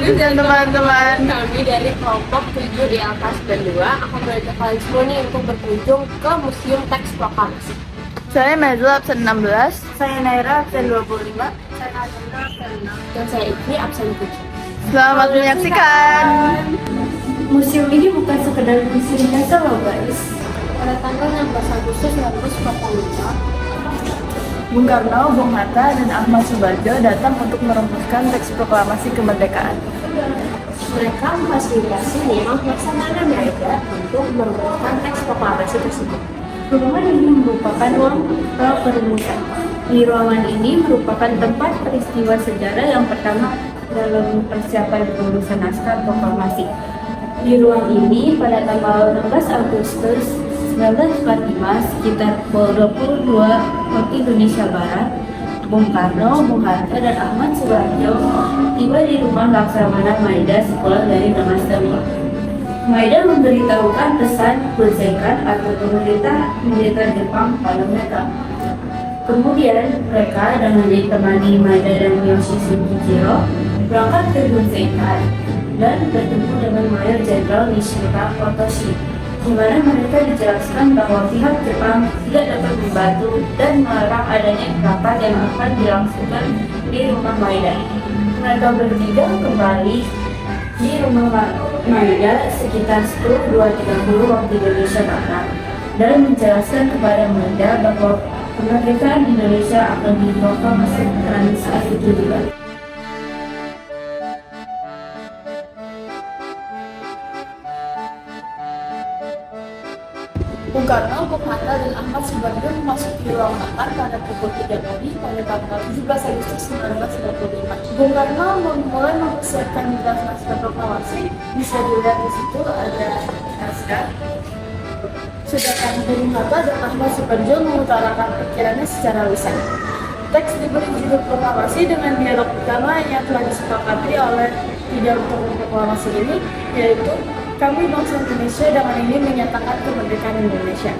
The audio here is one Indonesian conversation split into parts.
bagus ya teman-teman. Kami dari kelompok 7 di Alkas dan 2 akan mengajak kalian semua nih untuk berkunjung ke Museum Teks Proklamasi. Saya Mezla absen 16. Saya Naira absen 25. Saya Azandra absen 6 dan saya Ikri absen 7. Selamat menyaksikan. Museum ini bukan sekedar museum biasa loh guys. Pada tanggal 16 Agustus 1945, Bung Karno, Bung Hatta, dan Ahmad Subarjo datang untuk merumuskan teks proklamasi kemerdekaan. mereka memfasilitasi lima pelaksanaan mereka untuk merumuskan teks proklamasi tersebut. Ruangan ini merupakan ruang perumusan. Di ruangan ini merupakan tempat peristiwa sejarah yang pertama dalam persiapan perumusan naskah proklamasi. Di ruang ini pada tanggal 16 Agustus 1945 sekitar pukul 22 waktu Indonesia Barat, Bung Karno, Bung Hatta, dan Ahmad Subarjo tiba di rumah Laksamana Maeda sekolah dari Namasemi. Maeda memberitahukan pesan Bulsekan atau pemerintah militer Jepang pada mereka. Kemudian mereka dengan ditemani Maeda dan Miyoshi Sukijiro berangkat ke Bulsekan dan bertemu dengan Mayor Jenderal Nishimura Kotoshi, di mana mereka dijelaskan bahwa pihak Jepang tidak dapat membantu dan melarang adanya rapat yang akan dilangsungkan di rumah Maeda. Mereka bertiga kembali di rumah Maeda sekitar 10.30 waktu Indonesia Barat dan menjelaskan kepada Maeda bahwa kemerdekaan Indonesia akan diproklamasikan saat itu juga. Bung Karno, Bung Hatta, dan Ahmad Subarjo memasuki ruang makan pada pukul 3 pagi pada tanggal 17 Agustus 1945. Bung Karno memulai mempersiapkan draft naskah proklamasi. Bisa dilihat di situ ada naskah. Sedangkan Bung Hatta dan Ahmad Subarjo mengutarakan pikirannya secara lisan. Teks diberi judul proklamasi dengan dialog utama yang telah disepakati oleh tiga tokoh proklamasi ini, yaitu kami bangsa Indonesia dengan ini menyatakan kemerdekaan Indonesia.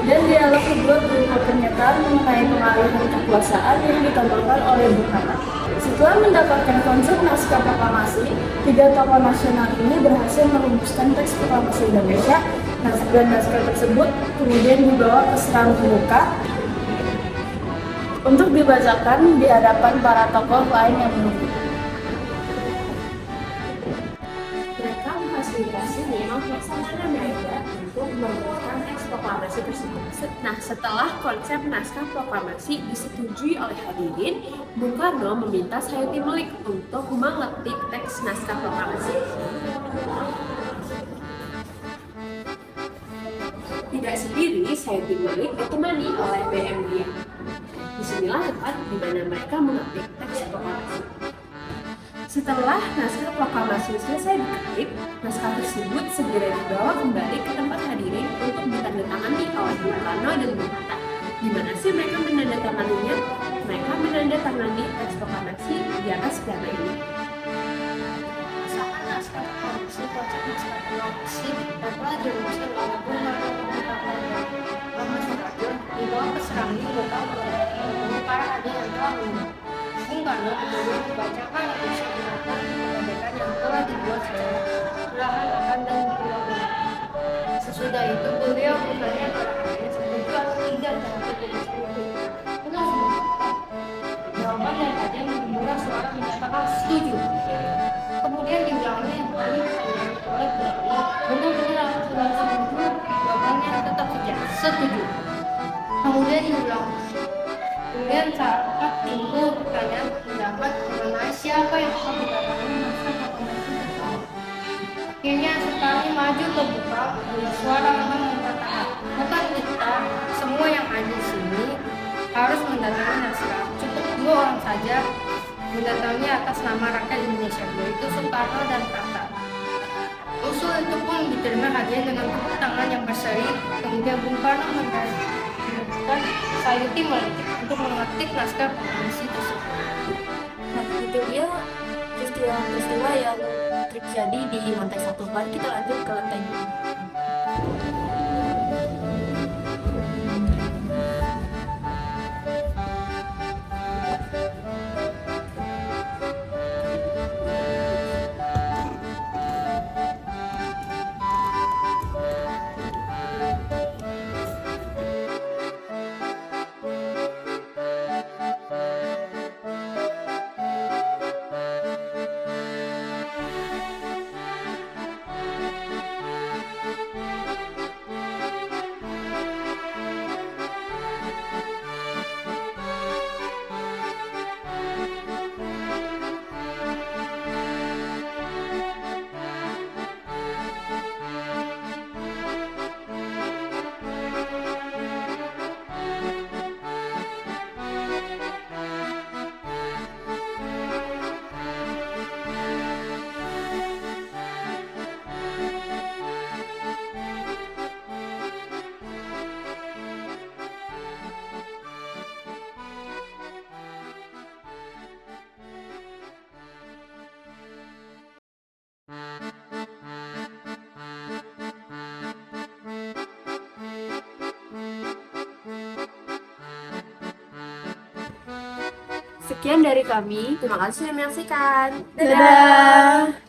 Dan dialog kedua berupa pernyataan mengenai pengalihan kekuasaan yang ditambahkan oleh Bung Hatta. Setelah mendapatkan konsep naskah proklamasi, tiga tokoh nasional ini berhasil merumuskan teks proklamasi Indonesia. Naskah tersebut kemudian dibawa ke serang terbuka untuk dibacakan di hadapan para tokoh lain yang menunggu. Mereka memfasilitasi lima pelaksanaan mereka untuk merumuskan teks proklamasi tersebut. Nah, setelah konsep naskah proklamasi disetujui oleh hadirin, Bung Karno meminta Sayuti Melik untuk mengetik teks naskah proklamasi. Tidak sendiri, Sayuti Melik ditemani oleh BM Dia. Disinilah tempat di mana mereka mengetik teks proklamasi. Setelah naskah proklamasi selesai diketik, naskah tersebut segera dibawa kembali ke tempat hadirin untuk ditandatangani oleh Bung Karno dan Bung Hatta. Di mana sih mereka menandatanganinya? Mereka menandatangani teks proklamasi di atas piala ini. Misalkan naskah proklamasi, konsep naskah proklamasi dapat dirumuskan oleh Bung Karno, Bung Hatta, dan Ahmad Subarjo dibawa ke serangga lokal oleh para hadirin yang telah mengundang. Bung Karno kemudian membacakan isi pernyataan kemerdekaan yang telah dibuat secara perlahan-lahan dan berulang-ulang. Sesudah itu beliau bertanya kepada hadirin setuju atau tidak terhadap isi itu. Benar semua. Jawaban dari hadirin mendengar suara menyatakan setuju. Kemudian diulangnya kembali oleh beliau. Benar-benar aku sudah setuju. Jawabannya tetap saja setuju. Kemudian diulang. Kemudian saat itu pertanyaan pendapat mengenai siapa yang akan mendatangi naskah proklamasi tersebut. Akhirnya sekali maju ke buka, suara orang mengatakan, bukan kita, semua yang ada di sini harus mendatangi naskah. Cukup 2 orang saja mendatangi atas nama rakyat Indonesia, yaitu Soekarno dan Hatta. Usul itu pun diterima hadiah dengan tepuk tangan yang berseri. Kemudian Bung Karno menerbitkan Sayuti Melik untuk mengetik naskah proklamasi tersebut. Nah, itu dia peristiwa-peristiwa yang terjadi di lantai 1. Mari kita lanjut ke lantai 2. Sekian dari kami. Terima kasih sudah menyaksikan. Dadah.